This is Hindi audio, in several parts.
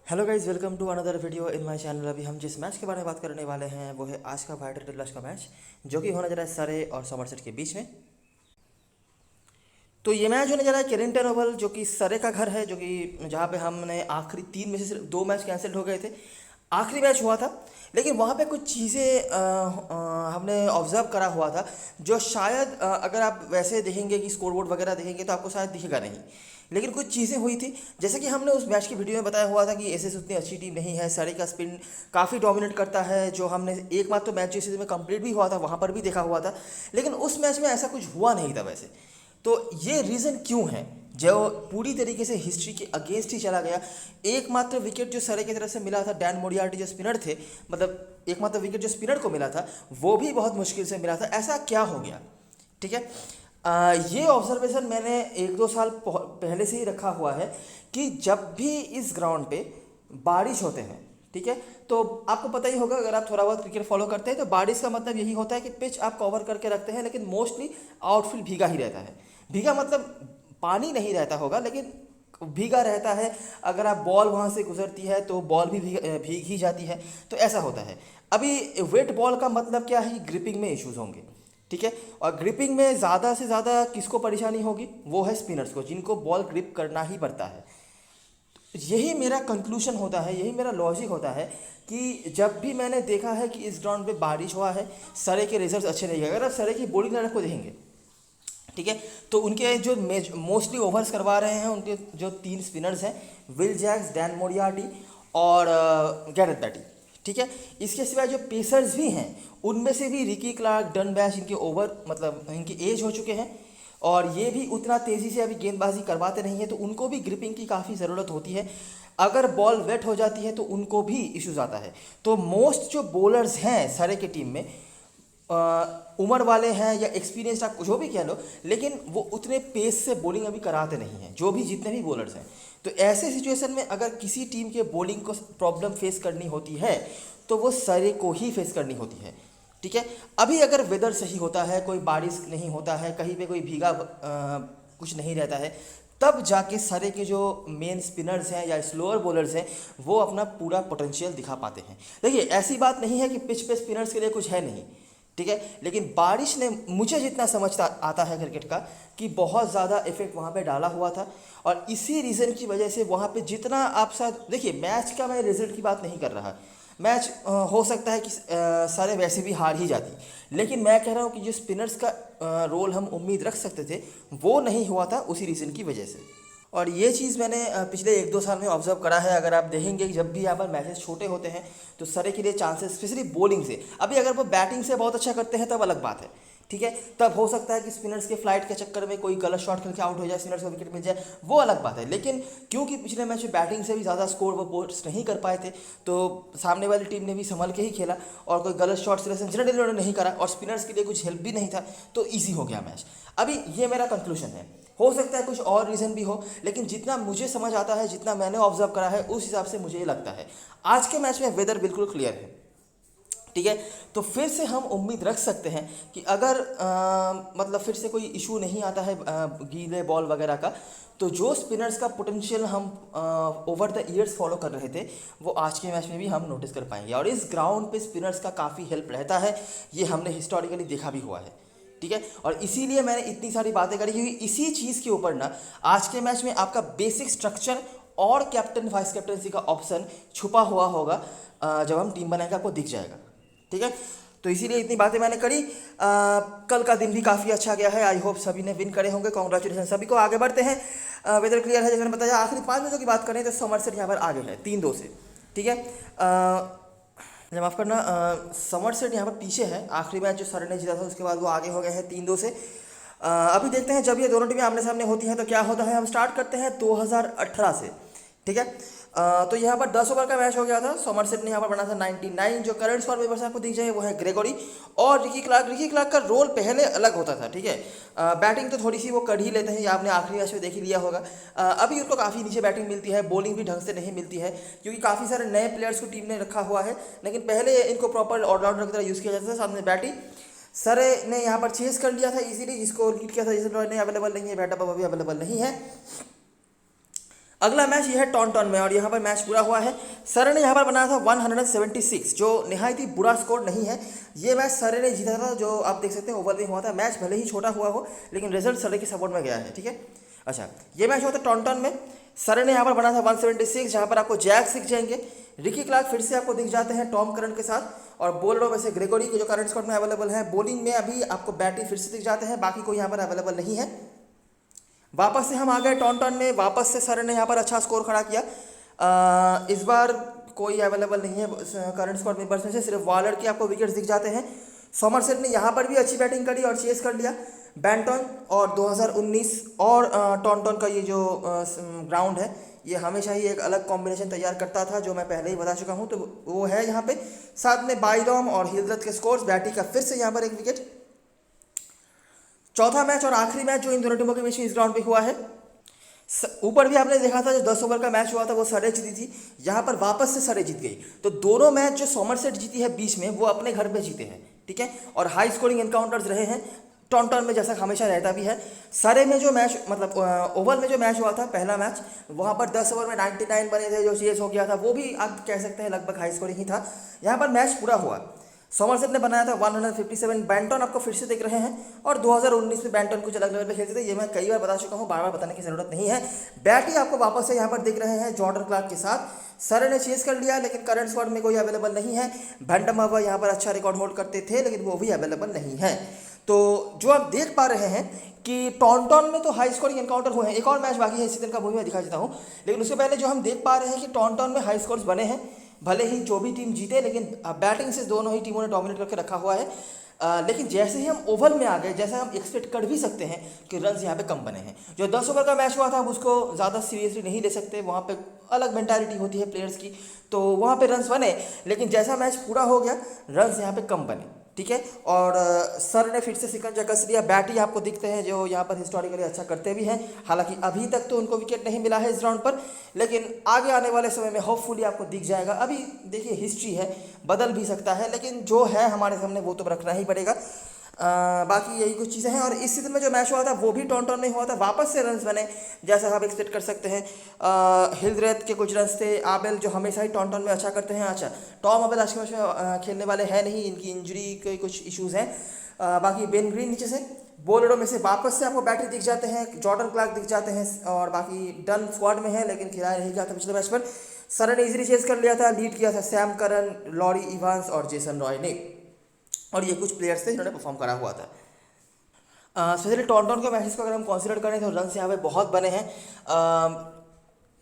Hello guys, welcome to another video in my channel. अभी हम जिस मैच के बारे में बात करने वाले हैं वो है आज का वाइट रेड क्लच का मैच, जो कि होने जा रहा है सरे और समरसेट के बीच में। तो ये मैच होने जा रहा है केरिंगटन ओवल, जो कि सरे का घर है, जो कि जहाँ पे हमने आखिरी 3 में से सिर्फ 2 मैच कैंसिल हो गए थे। आखिरी मैच हुआ था, लेकिन वहाँ पे कुछ चीज़ें हमने ऑब्जर्व करा हुआ था, जो शायद अगर आप वैसे देखेंगे कि स्कोरबोर्ड वगैरह देखेंगे तो आपको शायद दिखेगा नहीं। लेकिन कुछ चीज़ें हुई थी, जैसे कि हमने उस मैच की वीडियो में बताया हुआ था कि एसएस उतनी अच्छी टीम नहीं है, सरे का स्पिन काफ़ी डोमिनेट करता है, जो हमने एक बार तो मैच जिस में कंप्लीट भी हुआ था वहाँ पर भी देखा हुआ था। लेकिन उस मैच में ऐसा कुछ हुआ नहीं था वैसे। तो ये रीज़न क्यों है, जो पूरी तरीके से हिस्ट्री के अगेंस्ट ही चला गया। एकमात्र विकेट जो सरे की तरफ से मिला था, डैन मोरियार्टी जो स्पिनर थे, मतलब एकमात्र विकेट जो स्पिनर को मिला था वो भी बहुत मुश्किल से मिला था। ऐसा क्या हो गया? ठीक है। ये ऑब्जर्वेशन मैंने 1-2 साल पहले से ही रखा हुआ है कि जब भी इस ग्राउंड पे बारिश होते हैं, ठीक है, तो आपको पता ही होगा, अगर आप थोड़ा बहुत क्रिकेट फॉलो करते हैं तो बारिश का मतलब यही होता है कि पिच आप कवर करके रखते हैं, लेकिन मोस्टली आउटफील्ड भीगा ही रहता है। भीगा मतलब पानी नहीं रहता होगा, लेकिन भीगा रहता है। अगर आप बॉल वहाँ से गुजरती है तो बॉल भी भीग ही जाती है। तो ऐसा होता है। अभी वेट बॉल का मतलब क्या है? ग्रिपिंग में इश्यूज होंगे, ठीक है। और ग्रिपिंग में ज़्यादा से ज़्यादा किसको परेशानी होगी? वो है स्पिनर्स को, जिनको बॉल ग्रिप करना ही पड़ता है। यही मेरा कंक्लूजन होता है, यही मेरा लॉजिक होता है कि जब भी मैंने देखा है कि इस ग्राउंड पे बारिश हुआ है, सरे के रिजल्ट्स अच्छे नहीं गए। अगर आप सरे की बॉलिंग लाइनअप को देखेंगे, ठीक है, तो उनके जो मोस्टली ओवर्स करवा रहे हैं, उनके जो 3 स्पिनर्स हैं, विल जैक्स, डैन मोरियार्टी और गैरेथ बैटी, ठीक है। इसके सिवाय जो पेसर्स भी हैं, उनमें से भी रिकी क्लार्क, डन बैश, इनके ओवर मतलब इनकी एज हो चुके हैं, और ये भी उतना तेज़ी से अभी गेंदबाजी करवाते नहीं हैं, तो उनको भी ग्रिपिंग की काफ़ी ज़रूरत होती है। अगर बॉल वेट हो जाती है तो उनको भी इश्यूज आता है। तो मोस्ट जो बॉलर्स हैं सरे की टीम में, उम्र वाले हैं या एक्सपीरियंस्ड, आप जो भी कह लो, लेकिन वो उतने पेस से बॉलिंग अभी कराते नहीं हैं, जो भी जितने भी बॉलर्स हैं। तो ऐसे सिचुएशन में अगर किसी टीम के बॉलिंग को प्रॉब्लम फेस करनी होती है तो वो सरे को ही फेस करनी होती है, ठीक है। अभी अगर वेदर सही होता है, कोई बारिश नहीं होता है, कहीं पे कोई भीगा कुछ नहीं रहता है, तब जाके सरे के जो मेन स्पिनर्स हैं या स्लोअर बॉलर्स हैं वो अपना पूरा पोटेंशियल दिखा पाते हैं। देखिए, ऐसी बात नहीं है कि पिच पे स्पिनर्स के लिए कुछ है नहीं, ठीक है, लेकिन बारिश ने, मुझे जितना समझता आता है क्रिकेट का, कि बहुत ज़्यादा इफेक्ट वहाँ पे डाला हुआ था। और इसी रीज़न की वजह से वहाँ पे जितना आप साथ देखिए, मैच का मैं रिजल्ट की बात नहीं कर रहा। मैच हो सकता है कि सारे वैसे भी हार ही जाती, लेकिन मैं कह रहा हूँ कि जो स्पिनर्स का रोल हम उम्मीद रख सकते थे वो नहीं हुआ था, उसी रीज़न की वजह से। और ये चीज़ मैंने पिछले 1-2 साल में ऑब्जर्व करा है। अगर आप देखेंगे कि जब भी यहाँ पर मैचेस छोटे होते हैं तो सरे के लिए चांसेस, स्पेशली बॉलिंग से, अभी अगर वो बैटिंग से बहुत अच्छा करते हैं तब अलग बात है, ठीक है, तब हो सकता है कि स्पिनर्स के फ्लाइट के चक्कर में कोई गलत शॉट करके आउट हो जाए, स्पिनर्स को विकेट मिल जाए, वो अलग बात है। लेकिन क्योंकि पिछले मैच में बैटिंग से भी ज़्यादा स्कोर वो पोस्ट नहीं कर पाए थे, तो सामने वाली टीम ने भी संभल के ही खेला और कोई गलत शॉट सिलेक्शन जनरली उन्होंने नहीं करा, और स्पिनर्स के लिए कुछ हेल्प भी नहीं था, तो ईजी हो गया मैच। अभी ये मेरा कंक्लूजन है। हो सकता है कुछ और रीज़न भी हो, लेकिन जितना मुझे समझ आता है, जितना मैंने ऑब्जर्व करा है, उस हिसाब से मुझे ये लगता है। आज के मैच में वेदर बिल्कुल क्लियर है, ठीक है। तो फिर से हम उम्मीद रख सकते हैं कि अगर मतलब फिर से कोई इशू नहीं आता है गीले बॉल वगैरह का, तो जो स्पिनर्स का पोटेंशियल हम ओवर द ईयर्स फॉलो कर रहे थे वो आज के मैच में भी हम नोटिस कर पाएंगे। और इस ग्राउंड पे स्पिनर्स का काफ़ी हेल्प रहता है, ये हमने हिस्टोरिकली देखा भी हुआ है, ठीक है। और इसीलिए मैंने इतनी सारी बातें करी, क्योंकि इसी चीज़ के ऊपर ना आज के मैच में आपका बेसिक स्ट्रक्चर और कैप्टन वाइस कैप्टनसी का ऑप्शन छुपा हुआ होगा। जब हम टीम बनाएंगे आपको दिख जाएगा, ठीक है। तो इसीलिए इतनी बातें मैंने करी। कल का दिन भी काफ़ी अच्छा गया है, आई होप सभी ने विन करे होंगे, कॉन्ग्रेचुलेसन सभी को। आगे बढ़ते हैं। वेदर क्लियर है, जैसे मैंने बताया। आखिरी 5 मैचों की बात करें तो समरसेट यहाँ पर आगे है 3-2 से, ठीक है। माफ़ करना, समरसेट यहाँ पर पीछे है। आखिरी मैच जो सर ने जीता था उसके बाद वो आगे हो गए हैं 3-2 से। अभी देखते हैं जब ये दोनों टीमें आमने सामने होती हैं तो क्या होता है। हम स्टार्ट करते हैं 2018 से, ठीक है। तो यहाँ पर 10 ओवर का मैच हो गया था। समरसेट ने यहाँ पर बना था 99। जो करंट स्कोर पेपर से आपको दिख जाए वो है ग्रेगोरी और रिकी क्लार्क। रिकी क्लार्क का रोल पहले अलग होता था, ठीक है। बैटिंग तो थोड़ी सी वो कर ही लेते हैं, ये आपने आखिरी मैच में देख ही लिया होगा। अभी उनको काफ़ी नीचे बैटिंग मिलती है, बॉलिंग भी ढंग से नहीं मिलती है, क्योंकि काफ़ी सारे नए प्लेयर्स को टीम ने रखा हुआ है। लेकिन पहले इनको प्रॉपर ऑलराउंडर की तरह यूज़ किया जाता था। सामने बैटिंग सरे ने यहाँ पर चेस कर लिया था इजीली, जिसको लीड किया था, जिस नहीं अवेलेबल नहीं है, बैटअप अभी अवेलेबल नहीं है। अगला मैच ये है टॉन्टन में और यहाँ पर मैच पूरा हुआ है। सर ने यहाँ पर बनाया था 176, जो निहायत ही बुरा स्कोर नहीं है। ये मैच सर ने जीता था, जो आप देख सकते हैं ओवर में हुआ था। मैच भले ही छोटा हुआ हो लेकिन रिजल्ट सर के सपोर्ट में गया है, ठीक है। अच्छा, ये मैच हुआ था टॉन्टन में। सर ने यहाँ पर बनाया था 176, जहाँ पर आपको जैक दिख जाएंगे, रिकी क्लार्क फिर से आपको दिख जाते हैं टॉम करंट के साथ, और बॉलरों में से ग्रेगोरी के जो करंट स्क्वाड में अवेलेबल है। बॉलिंग में अभी आपको बैटी फिर से दिख जाते हैं, बाकी कोई यहाँ पर अवेलेबल नहीं है। वापस से हम आ गए टॉन्टन में, वापस से सर ने यहाँ पर अच्छा स्कोर खड़ा किया। इस बार कोई अवेलेबल नहीं है करंट स्क्वाड मेंबर्स में से, सिर्फ वॉलर के आपको विकेट्स दिख जाते हैं। सॉमरसेट ने यहाँ पर भी अच्छी बैटिंग करी और चेस कर लिया बैंटन। और 2019 और टॉन्टन का ये जो ग्राउंड है, ये हमेशा ही एक अलग कॉम्बिनेशन तैयार करता था, जो मैं पहले ही बता चुका हूँ। तो वो है यहाँ पे, साथ में बाइडॉम और हिलरत के स्कोर्स। बैटी का फिर से यहाँ पर एक विकेट। चौथा मैच और आखिरी मैच जो इन दोनों टीमों के बीच में इस ग्राउंड पे हुआ है, ऊपर भी आपने देखा था जो 10 ओवर का मैच हुआ था वो सरे जीती थी, यहाँ पर वापस से सरे जीत गई। तो दोनों मैच जो सॉमरसेट जीती है बीच में, वो अपने घर पे जीते हैं, ठीक है। और हाई स्कोरिंग एनकाउंटर्स रहे हैं टॉन्टन में, जैसा हमेशा रहता भी है। सरे में जो मैच मतलब ओवल में जो मैच हुआ था पहला मैच, वहाँ पर 10 ओवर में 99 बने थे, जो चेस हो गया था, वो भी आप कह सकते हैं लगभग हाई स्कोरिंग ही था। यहाँ पर मैच पूरा हुआ, सॉमरसेट ने बनाया था 157। बैंटन आपको फिर से देख रहे हैं, और 2019 में बैंटन कुछ अलग लेवल पे खेलते थे, ये मैं कई बार बता चुका हूँ, बार बार बताने की जरूरत नहीं है। बैटी आपको वापस से यहाँ पर देख रहे हैं जॉर्डन क्लार्क के साथ। सर ने चेस कर लिया लेकिन करंट स्क्वाड में कोई अवेलेबल नहीं है। भंडमवा यहाँ पर अच्छा रिकॉर्ड होल्ड करते थे लेकिन वो भी अवेलेबल नहीं है। तो जो आप देख पा रहे हैं कि टॉन्टन में तो हाई स्कोरिंग एनकाउंटर हुए हैं, एक और मैच बाकी है इसी दिन का, वो भी मैं दिखा देता हूँ। लेकिन उससे पहले जो हम देख पा रहे हैं कि टॉन्टन में हाई स्कोर्स बने हैं, भले ही जो भी टीम जीते, लेकिन बैटिंग से दोनों ही टीमों ने डोमिनेट करके रखा हुआ है। लेकिन जैसे ही हम ओवल में आ गए, जैसे हम एक्सपेक्ट कर भी सकते हैं कि रन्स यहाँ पे कम बने हैं। जो 10 ओवर का मैच हुआ था, अब उसको ज़्यादा सीरियसली नहीं ले सकते, वहाँ पे अलग मेंटालिटी होती है प्लेयर्स की, तो वहाँ पे रन्स बने। लेकिन जैसा मैच पूरा हो गया, रन्स यहाँ पे कम बने, ठीक है। और सर ने फिर से शिकंजा कस लिया। बैटी आपको दिखते हैं जो यहाँ पर हिस्टोरिकली अच्छा करते भी हैं, हालांकि अभी तक तो उनको विकेट नहीं मिला है इस राउंड पर, लेकिन आगे आने वाले समय में होपफुली आपको दिख जाएगा। अभी देखिए हिस्ट्री है, बदल भी सकता है, लेकिन जो है हमारे सामने वो तो रखना ही पड़ेगा। बाकी यही कुछ चीज़ें हैं। और इस सीजन में जो मैच हुआ था वो भी टॉन्टन में हुआ था, वापस से रन्स बने जैसा आप एक्सपेक्ट कर सकते हैं। हिलरेथ के कुछ रन्स थे, आबेल जो हमेशा ही टॉन्टन में अच्छा करते हैं। अच्छा, टॉम आबेल आज के मैच में खेलने वाले हैं नहीं, इनकी इंजरी के कुछ इश्यूज़ हैं। बाकी बेन ग्रीन नीचे से, बॉलरों में से वापस से आपको बैटरी दिख जाते हैं, जॉर्डन क्लार्क दिख जाते हैं, और बाकी डन स्क्वाड में है लेकिन खिलाया नहीं गया था पिछले मैच पर। सर ने इजीली चेस कर लिया था, लीड किया था सैम करन, लॉरी इवांस और जेसन रॉय ने, और ये कुछ प्लेयर्स थे जिन्होंने परफॉर्म करा हुआ था। स्पेशली टॉन्टन के मैचेस को अगर हम कंसीडर करें तो रन यहाँ पे बहुत बने हैं।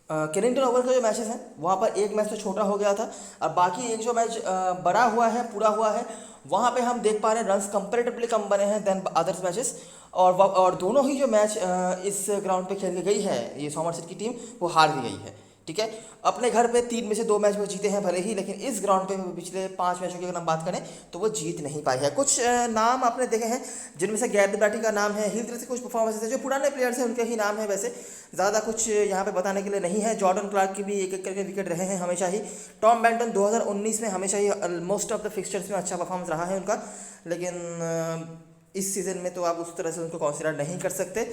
केनिंगटन ओवल के जो मैचेस हैं वहाँ पर एक मैच तो छोटा हो गया था, और बाकी एक जो मैच बड़ा हुआ है, पूरा हुआ है, वहाँ पे हम देख पा रहे हैं रन्स कंपेरेटिवली कम बने हैं देन अदर्स मैचेस। और दोनों ही जो मैच इस ग्राउंड पे खेल के गई है ये सॉमरसेट की टीम, वो हार भी गई है, ठीक है। अपने घर पे 3 में से 2 मैच वो जीते हैं भले ही, लेकिन इस ग्राउंड पे पिछले 5 मैचों की अगर हम बात करें तो वो जीत नहीं पाई है। कुछ नाम आपने देखे हैं जिनमें से गैर बैटी का नाम है, हिल से कुछ परफॉर्मेंस है, जो पुराने प्लेयर्स हैं उनके ही नाम है, वैसे ज़्यादा कुछ यहाँ पे बताने के लिए नहीं है। जॉर्डन क्लार्क की भी एक एक करके विकेट रहे हैं हमेशा ही। टॉम बैंटन 2019 में हमेशा ही मोस्ट ऑफ द फिक्सचर्स में अच्छा परफॉर्मेंस रहा है उनका, लेकिन इस सीज़न में तो आप उस तरह से उनको कंसिडर नहीं कर सकते।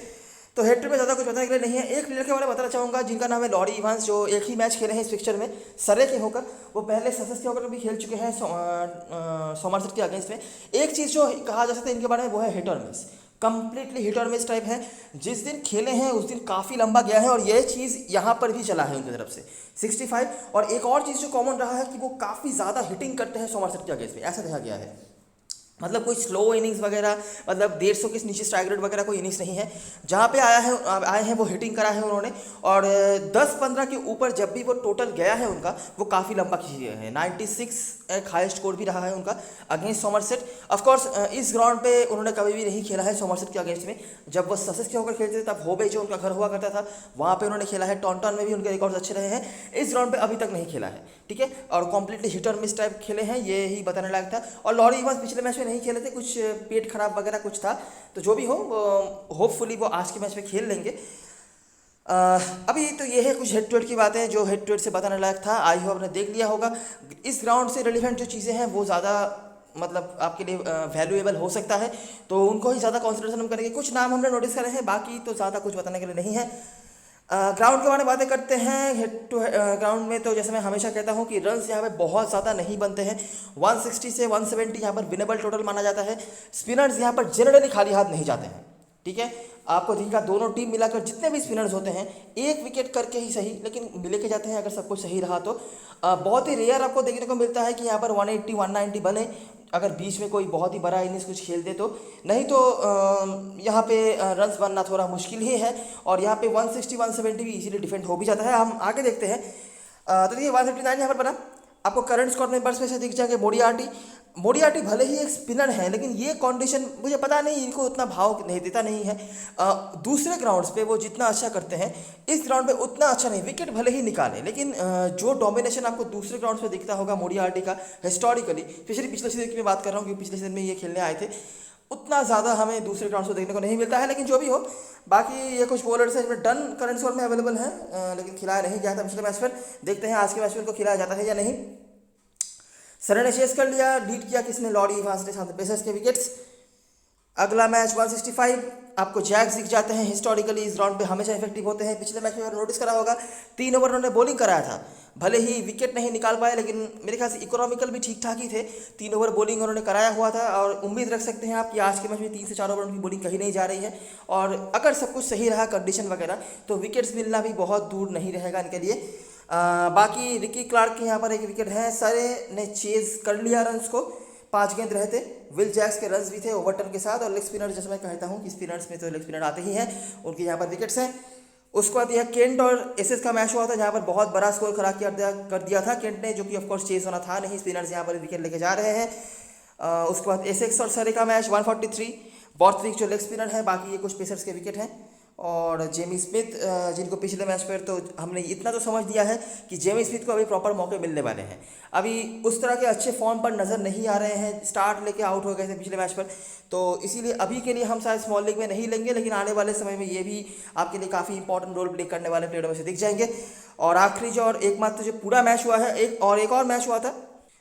तो हेड टू में ज़्यादा कुछ बताने के लिए नहीं है। एक प्लेयर के बारे में बताना चाहूँगा जिनका नाम है लॉरी इवांस, जो एक ही मैच खेले हैं इस पिक्चर में सरे के होकर। वो पहले ससेक्स के होकर भी खेल चुके हैं सॉमरसेट के अगेंस्ट में। एक चीज़ जो कहा जा सकता है इनके बारे में वो है हिट और मिस, कंप्लीटली हिट और मिस टाइप है। जिस दिन खेले हैं उस दिन काफ़ी लंबा गया है, और ये चीज़ यहाँ पर भी चला है उनकी तरफ से 65। और एक और चीज़ जो कॉमन रहा है कि वो काफ़ी ज़्यादा हिटिंग करते हैं सॉमरसेट के अगेंस्ट में, ऐसा देखा गया है। मतलब कोई स्लो इनिंग्स वगैरह, मतलब 150 के नीचे स्ट्राइक रेट वगैरह कोई इनिंग्स नहीं है। जहाँ पे आए हैं वो हिटिंग करा है उन्होंने, और 10-15 के ऊपर जब भी वो टोटल गया है उनका, वो काफ़ी लंबा खींच गया है। 96 एक हाईएस्ट स्कोर भी रहा है उनका अगेंस्ट सॉमरसेट। ऑफकोर्स इस ग्राउंड पे उन्होंने कभी भी नहीं खेला है सॉमरसेट के अगेंस्ट में। जब वो ससेक्स के होकर खेलते थे तब होबे जो उनका घर हुआ करता था, वहाँ पे उन्होंने खेला है। टॉन्टन में भी उनके रिकॉर्ड्स अच्छे रहे हैं। इस ग्राउंड पे अभी तक नहीं खेला है, ठीक है। और कॉम्प्लीटली हिट और मिस टाइप खेले हैं, ये ही बताने लायक था। और लॉरी इवांस पिछले मैच में नहीं खेले थे, कुछ पेट खराब वगैरह कुछ था, तो जो भी हो होपफुली वो आज के मैच में खेल लेंगे। अभी तो ये है कुछ हेड टू हेड की बातें जो हेड टू हेड से बताने लायक था। आई होप आपने देख लिया होगा। इस ग्राउंड से रिलेवेंट जो चीज़ें हैं वो ज़्यादा मतलब आपके लिए वैल्यूएबल हो सकता है, तो उनको ही ज़्यादा कॉन्सिडरेशन हम करेंगे। कुछ नाम हमने नोटिस करे हैं, बाकी तो ज़्यादा कुछ बताने के लिए नहीं है। ग्राउंड के बारे में बातें करते हैं। हेड टू ग्राउंड में तो जैसे मैं हमेशा कहता हूँ कि रन्स यहाँ पे बहुत ज़्यादा नहीं बनते हैं। 160 से 170 यहाँ पर विनेबल टोटल माना जाता है। स्पिनर्स यहाँ पर जनरली खाली हाथ नहीं जाते हैं, ठीक है। आपको दिखेगा दोनों टीम मिलाकर जितने भी स्पिनर्स होते हैं एक विकेट करके ही सही, लेकिन मिले के जाते हैं अगर सब कुछ सही रहा तो। बहुत ही रेयर आपको देखने को मिलता है कि यहाँ पर 180 190 बने, अगर बीच में कोई बहुत ही बड़ा इनिंग्स कुछ खेल दे तो, नहीं तो यहाँ पे रन्स बनना थोड़ा मुश्किल ही है। और यहाँ पे 160 170 भी इजीली डिफेंड हो भी जाता है। हम आगे देखते हैं। तो देखिए 159 यहाँ पर बना। आपको करंट स्कोर मेंबर्स में से दिख जाएंगे मोडियाटी भले ही एक स्पिनर है, लेकिन ये कंडीशन मुझे पता नहीं, इनको उतना भाव नहीं देता नहीं है। दूसरे ग्राउंड्स पे वो जितना अच्छा करते हैं इस ग्राउंड पे उतना अच्छा नहीं। विकेट भले ही निकाले, लेकिन जो डोमिनेशन आपको दूसरे ग्राउंड्स पे दिखता होगा मोडियाटी का हिस्टोरिकली, स्पेशली पिछले सीजन की मैं बात कर रहा हूँ क्योंकि पिछले सीजन में ये खेलने आए थे, उतना ज़्यादा हमें दूसरे ग्राउंड्स पे देखने को नहीं मिलता है। लेकिन जो भी हो, बाकी ये कुछ बॉलर्स हैं जिनमें डन करंट स्कोर में अवेलेबल है, लेकिन खिलाया नहीं गया था पिछले मैच पर। देखते हैं आज के मैच में इनको खिलाया जाता है या नहीं। सर ने चेस कर लिया, लीड किया किसने, लॉरी इवांस ने, साथ पेसर्स के विकेट्स। अगला मैच 165, आपको जैक्स दिख जाते हैं। हिस्टोरिकली इस राउंड पे हमेशा इफेक्टिव होते हैं। पिछले मैच में अगर नोटिस करा होगा 3 ओवर उन्होंने बॉलिंग कराया था, भले ही विकेट नहीं निकाल पाए, लेकिन मेरे ख्याल से इकोनॉमिकल भी ठीक ठाक ही थे। 3 ओवर बॉलिंग उन्होंने कराया हुआ था और उम्मीद रख सकते हैं आप कि आज के मैच में 3 से 4 ओवर उनकी बॉलिंग कहीं नहीं जा रही है। और अगर सब कुछ सही रहा कंडीशन वगैरह, तो विकेट्स मिलना भी बहुत दूर नहीं रहेगा इनके लिए। बाकी रिकी क्लार्क के यहाँ पर एक विकेट है। सारे ने चेज कर लिया रन्स को, 5 गेंद रहते। विल जैक्स के रन्स भी थे ओवरटर्न के साथ। और लेग स्पिनर, जैसे मैं कहता हूँ कि स्पिनर्स में तो लेग स्पिनर आते ही हैं, उनके यहाँ पर विकेट्स हैं। उसके बाद यह केंट और एसेस का मैच हुआ था जहाँ पर बहुत बड़ा स्कोर खराब कर दिया था केंट ने, जो कि ऑफकोर्स चेस होना था नहीं। स्पिनर्स यहाँ पर विकेट लेके जा रहे हैं। उसके बाद एसेक्स और सरे का मैच 143, बॉर्थविक जो लेग स्पिनर है, बाकी ये कुछ पेसर्स के विकेट हैं। और जेमी स्मिथ, जिनको पिछले मैच पर तो हमने इतना तो समझ दिया है कि जेमी स्मिथ को अभी प्रॉपर मौके मिलने वाले हैं। अभी उस तरह के अच्छे फॉर्म पर नज़र नहीं आ रहे हैं, स्टार्ट लेके आउट हो गए थे पिछले मैच पर, तो इसीलिए अभी के लिए हम शायद स्मॉल लीग में नहीं लेंगे, लेकिन आने वाले समय में ये भी आपके लिए काफ़ी इंपॉर्टेंट रोल प्ले करने वाले प्लेयरों में से दिख जाएंगे। और आखिरी जो और एकमात्र जो पूरा मैच हुआ है, एक और मैच हुआ था,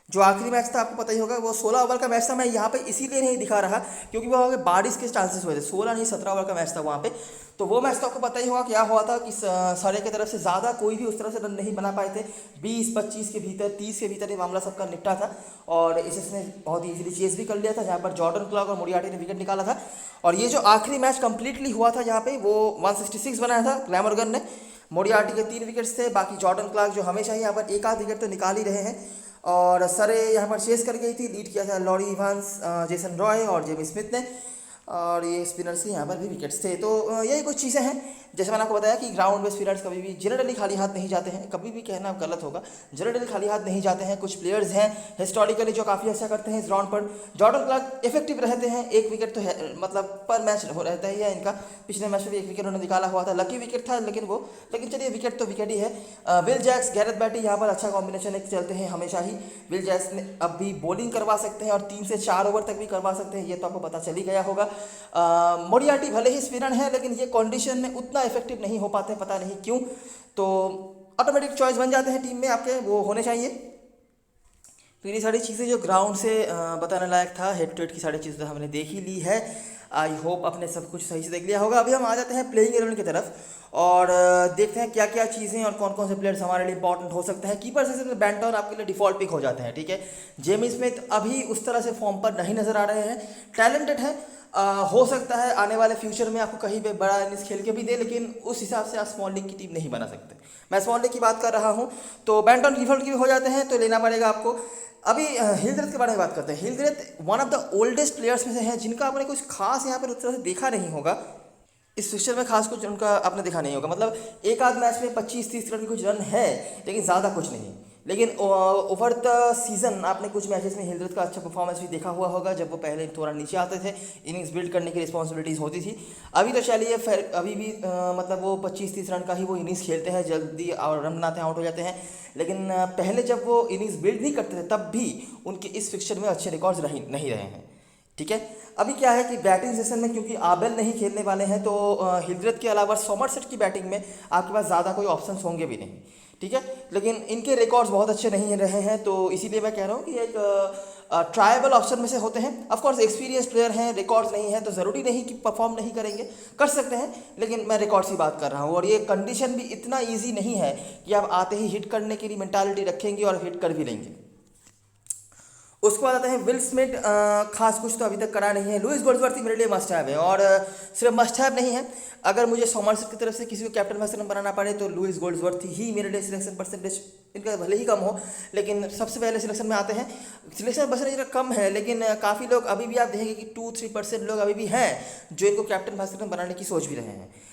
जो आखिरी मैच था आपको पता ही होगा, वो 16 ओवर का मैच था। मैं यहाँ पे इसीलिए नहीं दिखा रहा क्योंकि वहाँ पे बारिश के चांसेस हुए थे। 16 नहीं 17 ओवर का मैच था वहाँ पे। तो वो मैच तो आपको पता ही होगा क्या हुआ था कि सारे की तरफ से ज़्यादा कोई भी उस तरह से रन नहीं बना पाए थे। 20-25 के भीतर, 30 के भीतर ये मामला सबका निपटा था। और इसने बहुत ही ईजिली चेस भी कर लिया था, जहाँ पर जॉर्डन क्लार्क और मोडियाटी ने विकेट निकाला था। और ये जो आखिरी मैच कंप्लीटली हुआ था यहाँ पे, वो 166 बनाया था ग्लैमरगन ने। मोडियाटी के 3 विकेट्स थे, बाकी जॉर्डन क्लार्क जो हमेशा ही यहाँ पर एक आध विकेट तो निकाल ही रहे हैं। और सरे यहाँ पर चेस कर गई थी, लीड किया था लॉरी इवांस, जेसन रॉय और जेमी स्मिथ ने। और ये स्पिनर्स के यहाँ पर भी विकेट्स थे। तो यही कुछ चीज़ें हैं। जैसे मैंने आपको बताया कि ग्राउंड में स्पिनर्स कभी भी जनरली खाली हाथ नहीं जाते हैं, कभी भी कहना गलत होगा, जनरली खाली हाथ नहीं जाते हैं। कुछ प्लेयर्स हैं हिस्टोरिकली जो काफ़ी अच्छा करते हैं इस ग्राउंड पर। जॉर्डन क्लार्क इफेक्टिव रहते हैं, 1 विकेट तो है, मतलब पर मैच हो रहता ही है इनका। पिछले मैच में भी 1 विकेट उन्होंने निकाला हुआ था, लकी विकेट था, लेकिन चलिए विकेट तो विकेट ही है। विल जैक्स, गैरेथ बैटी यहाँ पर अच्छा कॉम्बिनेशन एक चलते हैं हमेशा ही। विल जैक्स ने अब भी बॉलिंग करवा सकते हैं और 3 से 4 ओवर तक भी करवा सकते हैं, ये तो आपको पता चल ही गया होगा। मोडियाटी भले ही स्पिनर है, लेकिन ये कंडीशन में उतना इफेक्टिव नहीं हो पाते, पता नहीं क्यों। तो ऑटोमेटिक चॉइस बन जाते हैं टीम में आपके, वो होने चाहिए। तो ये सारी चीज़ें जो ग्राउंड से बताने लायक था, हेड टू हेड की सारी चीज़ें तो हमने देख ही ली है। आई होप आपने सब कुछ सही से देख लिया होगा। अभी हम आ जाते हैं प्लेइंग 11 की तरफ और देखते हैं क्या क्या चीज़ें और कौन कौन से प्लेयर्स हमारे लिए इंपॉर्टेंट हो सकते हैं। कीपर सेक्शन में बेंटन आपके लिए डिफॉल्ट पिक हो जाते हैं, ठीक है। जेमी स्मिथ अभी उस तरह से फॉर्म पर नहीं नज़र आ रहे हैं, टैलेंटेड है, हो सकता है आने वाले फ्यूचर में आपको कहीं पे बड़ा इनिंग्स खेल के भी दे, लेकिन उस हिसाब से आप स्मॉल लीग की टीम नहीं बना सकते। मैं स्मॉल लीग की बात कर रहा हूँ, तो बेंटन डिफॉल्ट की हो जाते हैं, तो लेना पड़ेगा आपको। अभी हिलग्रेथ के बारे में बात करते हैं। हिलग्रेथ one of the oldest players में से हैं, जिनका आपने कुछ खास यहाँ पर उस तरह से देखा नहीं होगा। इस फिक्चर में खास कुछ उनका आपने देखा नहीं होगा, मतलब एक आध मैच में 25-30 रन की कुछ रन है, लेकिन ज़्यादा कुछ नहीं। लेकिन ओवर द सीज़न आपने कुछ मैचेस में हिलग्रेथ का अच्छा परफॉर्मेंस भी देखा हुआ होगा, जब वो पहले थोड़ा नीचे आते थे, इनिंग्स बिल्ड करने की रिस्पॉन्सिबिलिटीज़ होती थी। अभी तो चलिए अभी भी मतलब वो 25-30 रन का ही वो इनिंग्स खेलते हैं, जल्दी और रन बनाते हैं, आउट हो जाते हैं। लेकिन पहले जब वो इनिंग्स बिल्ड नहीं करते थे, तब भी उनके इस फिक्चर में अच्छे रिकॉर्ड्स नहीं रहे हैं, ठीक है। अभी क्या है कि बैटिंग सेशन में क्योंकि आबेल नहीं खेलने वाले हैं, तो हिलग्रेथ के अलावा सोमरसेट की बैटिंग में आपके पास ज़्यादा कोई ऑप्शंस होंगे भी नहीं, ठीक है। लेकिन इनके रिकॉर्ड्स बहुत अच्छे नहीं रहे हैं, तो इसीलिए मैं कह रहा हूँ कि एक ट्रायबल ऑप्शन में से होते हैं। ऑफ कोर्स एक्सपीरियंस प्लेयर हैं, रिकॉर्ड्स नहीं है तो ज़रूरी नहीं कि परफॉर्म नहीं करेंगे, कर सकते हैं, लेकिन मैं रिकॉर्ड्स की बात कर रहा हूँ। और ये कंडीशन भी इतना ईजी नहीं है कि आप आते ही हिट करने की मेंटालिटी रखेंगे और हिट कर भी लेंगे। उसके बाद आते हैं विल स्मिथ। खास कुछ तो अभी तक करा नहीं है। लुइस गोल्ड्सवर्थ मेरे लिए मस्ट हैव है, और सिर्फ मस्ट हैव नहीं है, अगर मुझे सोमरसेट की तरफ से किसी को कैप्टन वाइस कैप्टन बनाना पड़े तो लुइस गोल्ड्सवर्थ ही मेरे लिए सिलेक्शन परसेंटेज इनका भले ही कम हो, लेकिन सबसे पहले सिलेक्शन में आते हैं। सिलेक्शन परसेंटेज कम है, लेकिन काफ़ी लोग अभी भी आप देखेंगे कि 2-3% लोग अभी भी हैं जो इनको कैप्टन वाइस कैप्टन बनाने की सोच भी रहे हैं।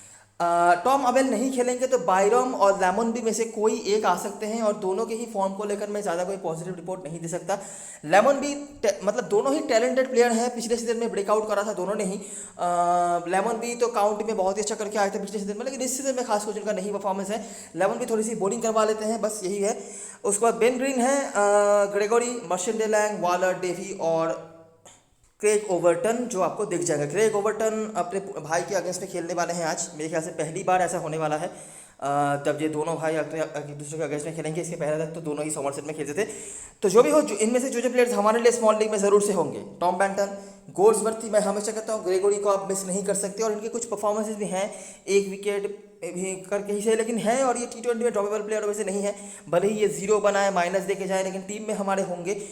टॉम अबेल नहीं खेलेंगे तो बायरम और लेमन भी में से कोई एक आ सकते हैं, और दोनों के ही फॉर्म को लेकर मैं ज़्यादा कोई पॉजिटिव रिपोर्ट नहीं दे सकता। लेमन भी मतलब दोनों ही टैलेंटेड प्लेयर हैं, पिछले सीजन में ब्रेकआउट करा था दोनों ने ही। लेमन भी तो काउंटी में बहुत ही अच्छा करके आए थे पिछले सीजन में, लेकिन इस सीजन में खास कुछ उनका नहीं परफॉर्मेंस है। लेमन भी थोड़ी सी बॉलिंग करवा लेते हैं, बस यही है। उसके बाद बेन ग्रीन है, ग्रेगोरी, मर्शन डेलैंग, वालर, डेवी और क्रेग ओवर्टन जो आपको दिख जाएगा। क्रेग ओवर्टन अपने भाई के अगेंस्ट में खेलने वाले हैं आज, मेरे ख्याल से पहली बार ऐसा होने वाला है जब ये दोनों भाई एक दूसरे के अगेंस्ट में खेलेंगे। इसके पहले तक तो दोनों ही सोमरसेट में खेलते थे। तो जो भी हो, इनमें से जो प्लेयर्स हमारे लिए स्मॉल लीग में ज़रूर से होंगे, टॉम बैंटन, गोल्ड्सवर्थ, मैं हमेशा कहता हूँ ग्रेगोरी को आप मिस नहीं कर सकते, और इनके कुछ परफॉर्मेंसेज भी हैं, एक विकेट भी करके ही सही, लेकिन है, और ये T20 में ड्रॉपेबल प्लेयर वैसे नहीं है, भले ही ये जीरो बनाए माइनस दे के जाए, लेकिन टीम में हमारे होंगे।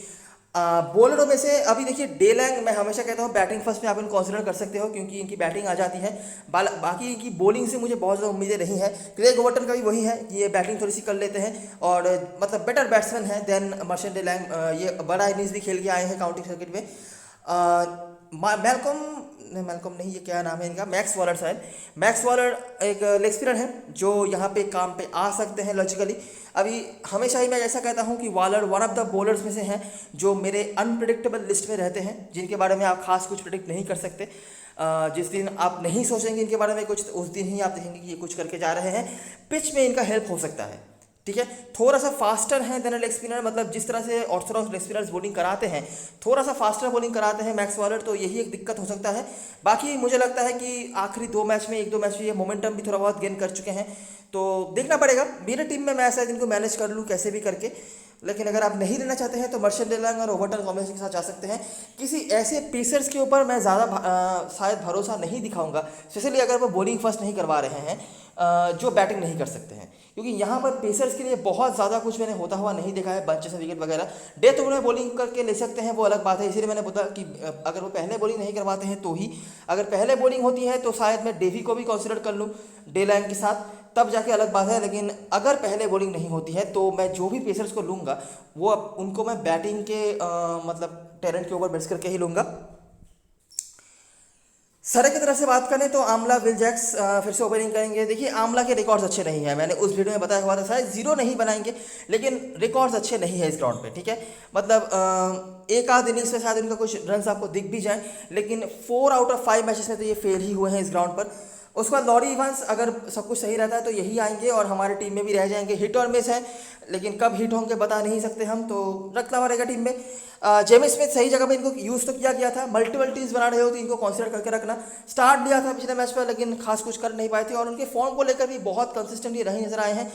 बॉलरों में से अभी देखिए डेलैंग, मैं हमेशा कहता हूँ बैटिंग फर्स्ट में आप इनको कंसिडर कर सकते हो क्योंकि इनकी बैटिंग आ जाती है। बाकी इनकी बॉलिंग से मुझे बहुत ज़्यादा उम्मीदें नहीं है। क्रेग ओवर्टन का भी वही है कि ये बैटिंग थोड़ी सी कर लेते हैं और मतलब बेटर बैट्समैन है देन मर्शन डेलैंग। ये बड़ा इनिंग्स भी खेल के आए हैं काउंटी सर्किट में। मैलकॉम नहीं, ये क्या नाम है इनका, मैक्स वॉलर शायद। मैक्स वॉलर एक लेग स्पिनर है जो यहाँ पे काम पे आ सकते हैं लॉजिकली। अभी हमेशा ही मैं ऐसा कहता हूँ कि Waller one of the bowlers में से हैं जो मेरे अनप्रिडिक्टेबल लिस्ट में रहते हैं, जिनके बारे में आप खास कुछ प्रिडिक्ट नहीं कर सकते। जिस दिन आप नहीं सोचेंगे इनके बारे में कुछ, उस दिन ही आप देखेंगे कि ये कुछ करके जा रहे हैं। पिच में इनका हेल्प हो सकता है, ठीक है, थोड़ा सा फास्टर है देन लेग स्पिनर, मतलब जिस तरह से ऑर्थोडॉक्स लेग स्पिनर्स बॉलिंग कराते हैं, थोड़ा सा फास्टर बॉलिंग कराते हैं मैक्स वॉलर, तो यही एक दिक्कत हो सकता है। बाकी मुझे लगता है कि आखिरी 2 मैच में, 1-2 मैच में ये मोमेंटम भी थोड़ा बहुत गेन कर चुके हैं, तो देखना पड़ेगा। मेरे टीम में मैं शायद इनको मैनेज कर लूँ कैसे भी करके, लेकिन अगर आप नहीं लेना चाहते हैं तो मर्शन डेलैंग और ओवर्टन कॉम्बिनेशन के साथ जा सकते हैं। किसी ऐसे पेसर्स के ऊपर मैं ज़्यादा शायद भरोसा नहीं दिखाऊंगा, स्पेशली अगर वो बॉलिंग फर्स्ट नहीं करवा रहे हैं, जो बैटिंग नहीं कर सकते हैं, क्योंकि यहाँ पर पेसर्स के लिए बहुत ज़्यादा कुछ मैंने होता हुआ नहीं देखा है। बंचेस से विकेट वगैरह डेथ ओवर में बॉलिंग करके ले सकते हैं, वो अलग बात है। इसीलिए मैंने बोला कि अगर वो पहले बॉलिंग नहीं करवाते हैं तो ही, अगर पहले बॉलिंग होती है तो शायद मैं डेवी को भी कंसिडर कर लूँ डेलैंग के साथ, तब जाके अलग बात है। लेकिन अगर पहले बॉलिंग नहीं होती है तो मैं जो भी पेसर्स को लूँगा वो उनको मैं बैटिंग के मतलब टैलेंट के ऊपर बेस करके ही लूँगा। सरे की तरफ से बात करें तो आमला, विल जैक्स फिर से ओपनिंग करेंगे। देखिए आमला के रिकॉर्ड्स अच्छे नहीं है, मैंने उस वीडियो में बताया हुआ था, शायद जीरो नहीं बनाएंगे, लेकिन रिकॉर्ड्स अच्छे नहीं है इस ग्राउंड पे, ठीक है। मतलब एक आध इनिंग्स में शायद उनका कुछ रन्स आपको दिख भी जाए, लेकिन 4 आउट ऑफ 5 मैचेस में तो ये फेल ही हुए हैं इस ग्राउंड पर। उसके बाद लॉरी इवांस, अगर सब कुछ सही रहता है तो यही आएंगे और हमारे टीम में भी रह जाएंगे। हिट और मिस है, लेकिन कब हिट होंगे बता नहीं सकते हम, तो रखना पड़ेगा टीम में। जेमी स्मिथ सही जगह पे इनको यूज़ तो किया गया था, मल्टीपल टीम्स बना रहे हो तो इनको कंसिडर करके रखना। स्टार्ट लिया था पिछले मैच पर, लेकिन खास कुछ कर नहीं पाए थे, और उनके फॉर्म को लेकर भी बहुत कंसिस्टेंटली नहीं नजर आए हैं।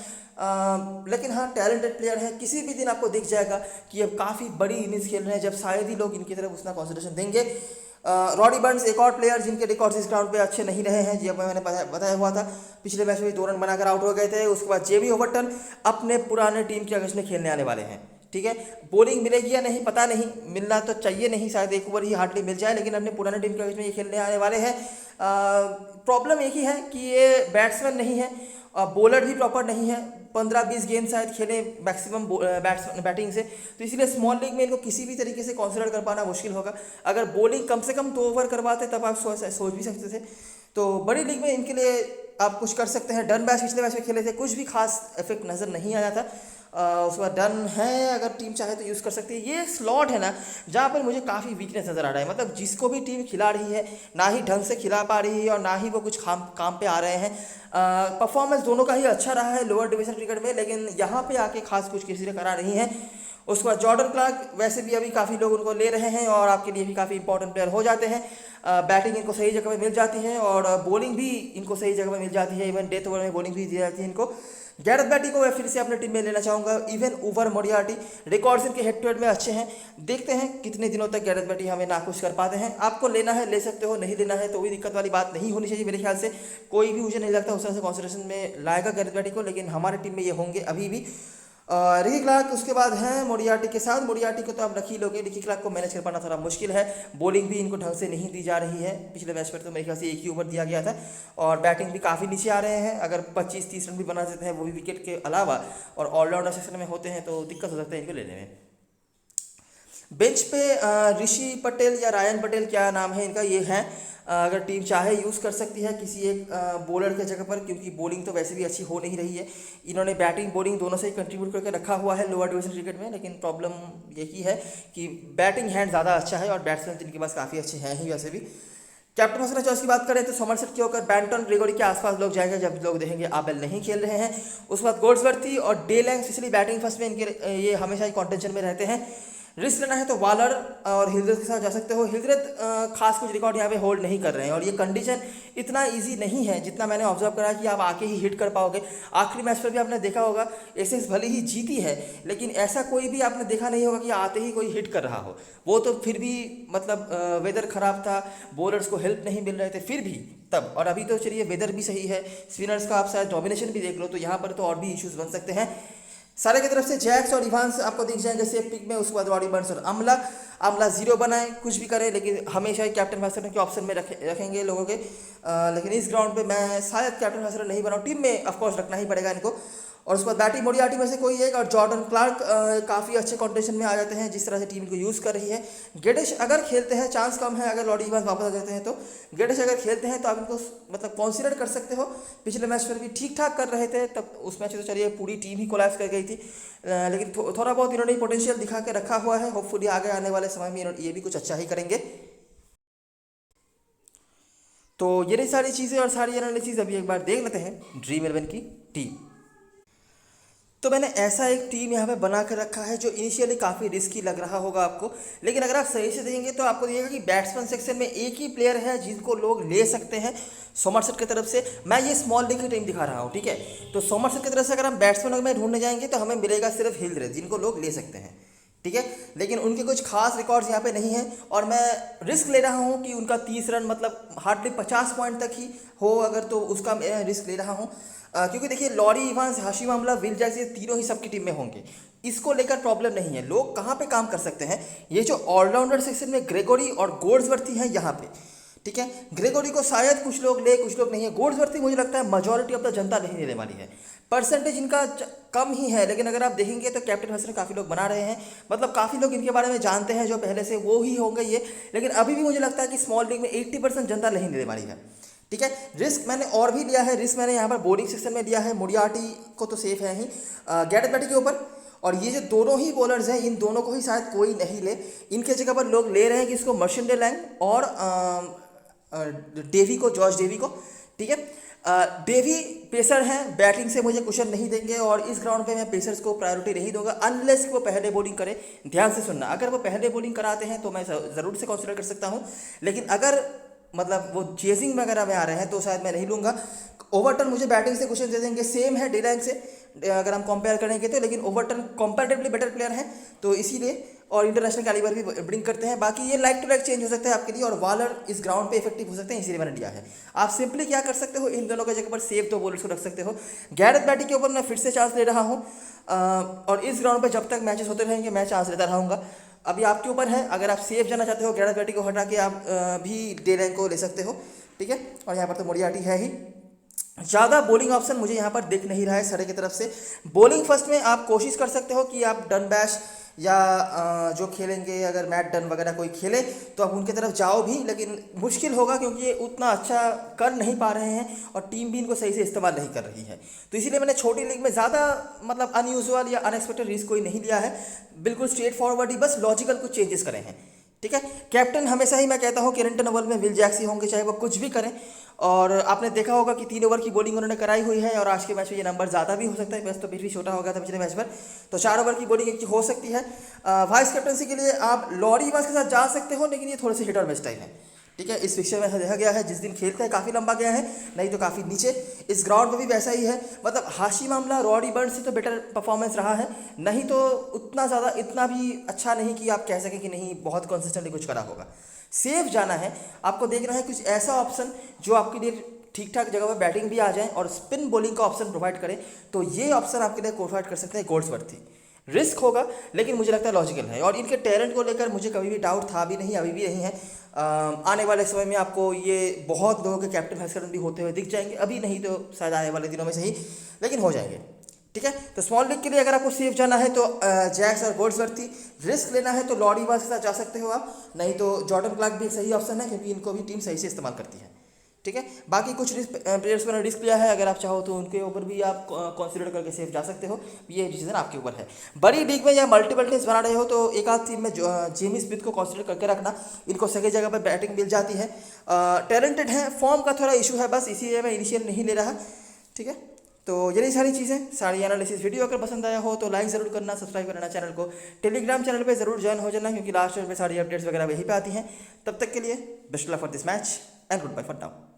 लेकिन हाँ, टैलेंटेड प्लेयर है, किसी भी दिन आपको दिख जाएगा कि अब काफ़ी बड़ी इनिंग्स खेल रहे हैं, जब शायद ही लोग इनकी तरफ उतना कंसिडरेशन देंगे। रॉडी बर्न्स एक और प्लेयर जिनके रिकॉर्ड्स इस ग्राउंड पे अच्छे नहीं रहे हैं, जब मैंने बताया हुआ था, पिछले मैच में 2 रन बनाकर आउट हो गए थे। उसके बाद जेबी ओवर्टन अपने पुराने टीम के अगेंस्ट में खेलने आने वाले हैं, ठीक है। बॉलिंग मिलेगी या नहीं पता नहीं, मिलना तो चाहिए नहीं, शायद एक ओवर ही हार्डली मिल जाए, लेकिन अपने पुराने टीम के अगेंस्ट में ये खेलने आने वाले हैं। प्रॉब्लम एक ही है कि ये बैट्समैन नहीं है, बॉलर भी प्रॉपर नहीं है, 15-20 गेंद शायद खेले मैक्सिमम बैटिंग से, तो इसीलिए स्मॉल लीग में इनको किसी भी तरीके से कंसिडर कर पाना मुश्किल होगा। अगर बॉलिंग कम से कम 2 ओवर करवाते तब आप सोच भी सकते थे। तो बड़ी लीग में इनके लिए आप कुछ कर सकते हैं। डन बैच पिछले मैच में खेले थे, कुछ भी खास इफेक्ट नज़र नहीं आया था। उसके बाद डन है, अगर टीम चाहे तो यूज़ कर सकती है। ये स्लॉट है ना जहाँ पर मुझे काफ़ी वीकनेस नज़र आ रहा है, मतलब जिसको भी टीम खिला रही है ना ही ढंग से खिला पा रही है और ना ही वो कुछ काम पे आ रहे हैं। परफॉर्मेंस दोनों का ही अच्छा रहा है लोअर डिवीजन क्रिकेट में, लेकिन यहाँ पे आके खास कुछ किसी ने करा नहीं है। उसके बाद जॉर्डन क्लार्क, वैसे भी अभी काफ़ी लोग उनको ले रहे हैं और आपके लिए भी काफ़ी इंपॉर्टेंट प्लेयर हो जाते हैं। बैटिंग इनको सही जगह में मिल जाती है और बॉलिंग भी इनको सही जगह में मिल जाती है, इवन डेथ ओवर में बॉलिंग भी दी जाती है इनको। गैरेथ बैटी को मैं फिर से अपने टीम में लेना चाहूँगा। इवन ऊवर मोरियार्टी रिकॉर्ड्स इनके हेड टू हेड में अच्छे हैं। देखते हैं कितने दिनों तक गैरेथ बैटी हमें नाखुश कर पाते हैं। आपको लेना है ले सकते हो, नहीं लेना है तो भी दिक्कत वाली बात नहीं होनी चाहिए। मेरे ख्याल से कोई भी मुझे नहीं लगता उस तरह से कॉन्सिडरेशन में लाएगा गैरेथ बैटी को, लेकिन हमारे टीम में ये होंगे अभी भी। रिकी क्लार्क उसके बाद हैं मोरियार्टी के साथ। मोरियार्टी को तो आप रख ही लोगे, रिकी क्लार्क को मैनेज कर पाना थोड़ा मुश्किल है। बॉलिंग भी इनको ढंग से नहीं दी जा रही है। पिछले मैच पर तो मेरे ख्याल से एक ही ओवर दिया गया था और बैटिंग भी काफ़ी नीचे आ रहे हैं। अगर 25-30 रन भी बना देते हैं वो भी विकेट के अलावा और ऑलराउंडर सेक्शन में होते हैं तो दिक्कत हो सकता है इनको लेने में। बेंच पे ऋषि पटेल या रायन पटेल, क्या नाम है इनका, ये हैं। अगर टीम चाहे यूज़ कर सकती है किसी एक बॉलर के जगह पर, क्योंकि बॉलिंग तो वैसे भी अच्छी हो नहीं रही है। इन्होंने बैटिंग बॉलिंग दोनों से ही कंट्रीब्यूट करके रखा हुआ है लोअर डिवीजन क्रिकेट में, लेकिन प्रॉब्लम यही है कि बैटिंग हैंड ज़्यादा अच्छा है और बैट्समैन जिनके पास काफ़ी अच्छे हैं ही वैसे भी। कैप्टन फर्स्ट चॉइस की बात करें तो समरसेट के होकर बैंटन ग्रेगोरी के आसपास लोग जाएंगे जब लोग देखेंगे आबेल नहीं खेल रहे हैं। उसके बाद गोड्सवर्थी और डे लैंग, स्पेशली बैटिंग फर्स्ट में इनके ये हमेशा ही कॉन्टेंशन में रहते हैं। रिस्क लेना है तो वालर और हिल्ड्रेथ के साथ जा सकते हो। हिल्ड्रेथ खास कुछ रिकॉर्ड यहाँ पे होल्ड नहीं कर रहे हैं और ये कंडीशन इतना इजी नहीं है जितना मैंने ऑब्जर्व करा कि आप आके ही हिट कर पाओगे। आखिरी मैच पर भी आपने देखा होगा एसेक्स भले ही जीती है, लेकिन ऐसा कोई भी आपने देखा नहीं होगा कि आते ही कोई हिट कर रहा हो। वो तो फिर भी मतलब वेदर ख़राब था, बॉलर्स को हेल्प नहीं मिल रहे थे, फिर भी तब। और अभी तो चलिए वेदर भी सही है, स्पिनर्स का आप शायद डोमिनेशन भी देख लो, तो यहाँ पर तो और भी इश्यूज बन सकते हैं। सारे की तरफ से जैक्स और इवांस आपको दिख जाएंगे सेफ पिक में। उसके बाद रॉडी बर्न्स और अमला जीरो बनाए, कुछ भी करें, लेकिन हमेशा ही कैप्टन फैसर के ऑप्शन में रखेंगे लोगों के। लेकिन इस ग्राउंड पे मैं शायद कैप्टन फैसर नहीं बनाऊँ, टीम में ऑफकोर्स रखना ही पड़ेगा इनको। और उसके बाद बैटी मोरियार्टी में से कोई एक और जॉर्डन क्लार्क काफ़ी अच्छे कॉन्टेंशन में आ जाते हैं जिस तरह से टीम को यूज़ कर रही है। गेडिश अगर खेलते हैं, चांस कम है अगर लॉडी इवांस वापस आ जाते हैं तो। गेडिश अगर खेलते हैं तो आप इनको मतलब कंसीडर कर सकते हो। पिछले मैच पर भी ठीक ठाक कर रहे थे, तब उस मैच में तो चलिए पूरी टीम ही कोलैप्स कर गई थी, लेकिन थोड़ा बहुत इन्होंने पोटेंशियल दिखा के रखा हुआ है। होपफुली आगे आने वाले समय में ये भी कुछ अच्छा ही करेंगे। तो ये रही सारी चीज़ें और सारी एनालिसिस। अभी एक बार देख लेते हैं ड्रीम 11 की टीम। तो मैंने ऐसा एक टीम यहाँ पे बना कर रखा है जो इनिशियली काफ़ी रिस्की लग रहा होगा आपको, लेकिन अगर आप सही से देखेंगे तो आपको दिखेगा कि बैट्समैन सेक्शन में एक ही प्लेयर है जिनको लोग ले सकते हैं सोमरसेट की तरफ से। मैं ये स्मॉल लीग की टीम दिखा रहा हूँ, ठीक है। तो सोमरसेट की तरफ से अगर हम बैट्समैन में ढूंढने जाएंगे तो हमें मिलेगा सिर्फ हिल्ड्रेथ, जिनको लोग ले सकते हैं, ठीक है। लेकिन उनके कुछ खास रिकॉर्ड्स यहाँ पे नहीं है और मैं रिस्क ले रहा हूँ कि उनका 30 रन मतलब हार्डली 50 पॉइंट तक ही हो अगर, तो उसका मैं रिस्क ले रहा हूँ। क्योंकि देखिए लॉरी इवांस, हाशिम अमला, विल जैक्स, ये तीनों ही सबकी टीम में होंगे, इसको लेकर प्रॉब्लम नहीं है। लोग कहाँ पे काम कर सकते हैं, ये जो ऑलराउंडर सेक्शन में ग्रेगोरी और गोड्सवर्थी हैं यहाँ पे, ठीक है। ग्रेगोरी को शायद कुछ लोग ले, कुछ लोग नहीं है। गोड्सवर्थी मुझे लगता है मेजॉरिटी ऑफ द जनता नहीं लेने वाली है, परसेंटेज इनका कम ही है। लेकिन अगर आप देखेंगे तो कैप्टन हसन काफ़ी लोग बना रहे हैं, मतलब काफ़ी लोग इनके बारे में जानते हैं जो पहले से वो ही होंगे ये। लेकिन अभी भी मुझे लगता है कि स्मॉल लीग में 80% जनता नहीं लेने वाली है, ठीक है। रिस्क मैंने और भी लिया है, रिस्क मैंने यहाँ पर बॉलिंग सेक्शन में लिया है। मोरियार्टी को तो सेफ है ही गैरेथ बैटी के ऊपर, और ये जो दोनों ही बॉलर्स हैं इन दोनों को ही शायद कोई नहीं ले। इनके जगह पर लोग ले रहे हैं कि इसको मर्शन डे लैंग और डेवी को, जॉर्ज डेवी को, ठीक है। डेवी पेसर हैं, बैटिंग से मुझे कुशन नहीं देंगे और इस ग्राउंड पे मैं पेसर्स को प्रायोरिटी नहीं दूंगा अनलेस वो पहले बॉलिंग करें। ध्यान से सुनना, अगर वो पहले बॉलिंग कराते हैं तो मैं ज़रूर से कंसिडर कर सकता हूँ, लेकिन अगर मतलब वो चेजिंग वगैरह में आ रहे हैं तो शायद मैं नहीं लूँगा। ओवरटन मुझे बैटिंग से क्वेश्चन दे देंगे, सेम है डे लैंग से अगर हम कंपेयर करेंगे तो, लेकिन ओवरटन कंपैरेटिवली बेटर प्लेयर हैं तो इसीलिए, और इंटरनेशनल कैलिबर भी ब्रिंग करते हैं। बाकी ये लाइक टू लाइक चेंज हो सकता है आपके लिए, और वालर इस ग्राउंड पे इफेक्टिव हो सकते हैं, इसीलिए मैंने लिया है। आप सिंपली क्या कर सकते हो, इन दोनों की जगह पर सेव दो बॉलर्स को रख सकते हो। गैरेथ बैटी के ऊपर मैं फिर से चांस ले रहा हूँ और इस ग्राउंड पर जब तक मैचेस होते रहेंगे मैं चांस लेता रहूँगा। अभी आपके ऊपर है, अगर आप सेफ जाना चाहते हो गैरेथ बैटी को हटा के आप भी डे लैंग को ले सकते हो, ठीक है। और यहाँ पर तो मोरियार्टी है ही। ज़्यादा बॉलिंग ऑप्शन मुझे यहाँ पर दिख नहीं रहा है सरे की तरफ से। बॉलिंग फर्स्ट में आप कोशिश कर सकते हो कि आप डन बैश या जो खेलेंगे, अगर मैट डन वगैरह कोई खेले तो आप उनकी तरफ जाओ भी, लेकिन मुश्किल होगा क्योंकि ये उतना अच्छा कर नहीं पा रहे हैं और टीम भी इनको सही से इस्तेमाल नहीं कर रही है। तो इसीलिए मैंने छोटी लीग में ज़्यादा मतलब अनयूजुअल या अनएक्सपेक्टेड रिस्क कोई नहीं लिया है, बिल्कुल स्ट्रेट फॉरवर्ड ही बस लॉजिकल कुछ चेंजेस करे हैं, ठीक है। कैप्टन हमेशा ही मैं कहता हूँ केरेंटन ओवल में विल जैक्स ही होंगे, चाहे वो कुछ भी करें। और आपने देखा होगा कि 3 ओवर की बॉलिंग उन्होंने कराई हुई है और आज के मैच में ये नंबर ज़्यादा भी हो सकता है, वैसे तो फिर भी छोटा हो गया था पिछले मैच पर, तो 4 ओवर की बॉलिंग एक हो सकती है। वाइस कैप्टनसी के लिए आप लॉरी इवांस के साथ जा सकते हो, लेकिन ये थोड़े से हिट और मिस टाइप है, ठीक है, इस फिक्चर में ऐसा देखा गया है, जिस दिन खेलता है काफ़ी लंबा गया है, नहीं तो काफ़ी नीचे। इस ग्राउंड में भी वैसा ही है, मतलब हाशी मामला रॉडी बर्न्स से तो बेटर परफॉर्मेंस रहा है, नहीं तो उतना ज़्यादा इतना भी अच्छा नहीं कि आप कह सकें कि नहीं बहुत कंसिस्टेंटली कुछ करा होगा। सेफ जाना है, आपको देखना है कुछ ऐसा ऑप्शन जो आपके लिए ठीक ठाक जगह पर बैटिंग भी आ जाए और स्पिन बॉलिंग का ऑप्शन प्रोवाइड करे, तो ये ऑप्शन आपके लिए प्रोवाइड कर सकते हैं गोल्ड्सवर्थ। रिस्क होगा लेकिन मुझे लगता है लॉजिकल है, और इनके टैलेंट को लेकर मुझे कभी भी डाउट था भी नहीं, अभी भी नहीं है। आने वाले समय में आपको ये बहुत लोगों के कैप्टन वाइस कैप्टन भी होते हुए दिख जाएंगे, अभी नहीं तो शायद आने वाले दिनों में सही, लेकिन हो जाएंगे। ठीक है, तो स्मॉल लीग के लिए अगर आपको सेफ जाना है तो जैक्स और गोल्ड्सवर्थ, रिस्क लेना है तो लॉडी बास के साथ जा सकते हो आप, नहीं तो जॉर्डन क्लार्क भी एक सही ऑप्शन है क्योंकि इनको भी टीम सही से इस्तेमाल करती है। ठीक है, बाकी कुछ प्लेयर्स पर रिस्क लिया है, अगर आप चाहो तो उनके ऊपर भी आप कंसीडर करके सेफ जा सकते हो, ये डिसीजन आपके ऊपर है। बड़ी लीग में या मल्टीपल टीम्स बना रहे हो तो एक आध टीम में जेमी स्मिथ को कंसीडर करके रखना, इनको सही जगह पर बैटिंग मिल जाती है, टैलेंटेड है, फॉर्म का थोड़ा इशू है बस, इसीलिए मैं इनिशियल नहीं ले रहा। ठीक है, तो यही सारी चीज़ें, सारी एनालिसिस वीडियो अगर पसंद आया हो तो लाइक ज़रूर करना, सब्सक्राइब करना चैनल को, टेलीग्राम चैनल पे ज़रूर ज्वाइन हो जाना क्योंकि लास्ट में सारी अपडेट्स वगैरह वहीं पे आती हैं। तब तक के लिए best luck for this match and goodbye for now.